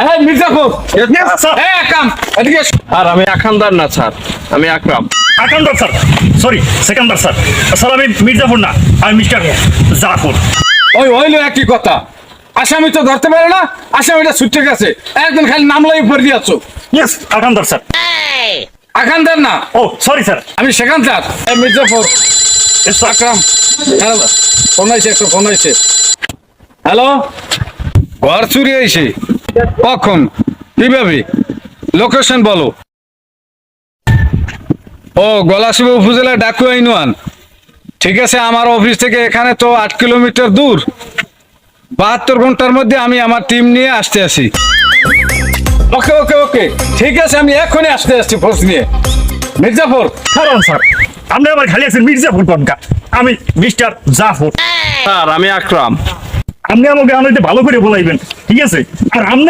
এই মির্জাপুর এই আকাম এদিকে আর আমি আখানদার না স্যার, আমি আকরাম। আকান্দার স্যার, সরি সেকেন্ডার স্যার। স্যার আমি মির্জাপুর না, আমি মিস্টার জাফর। ওই হইলো একই কথা, আসামি তো ধরতে পারে না, আসামিটা ছুটে গেছে, একদিন খালি নামলাই উপর দিয়ে আছো। Yes আকান্দার sir. আকান্দার না, ও সরি স্যার। আমি সেখানকার। এই মির্জাপুর আকরাম, ফোন আইছে, একটা ফোন আইছে। হ্যালো, ঘর চুরি আইছে কখন, কিভাবে, লোকেশন বলো। ও গলাচিপা উপজেলা ডাকুয়া ইউনিয়ন। ঠিক আছে, আমার অফিস থেকে এখানে তো 8 কিলোমিটার দূর। 72 ঘন্টার মধ্যে আমি আমার টিম নিয়ে আসতে আসি। ওকে ওকে ওকে, ঠিক আছে, আমি এখনই আসতে আসছি ফোর্স নিয়ে। মির্জাপুর কারণ স্যার আপনি আমার খালি আছেন মির্জাপুর কনকা, আমি মিস্টার জাফর। স্যার আমি আকরাম। আপনি আমাকে আনাইতে ভালো করে বলাইবেন, ঠিক আছে? আর আপনি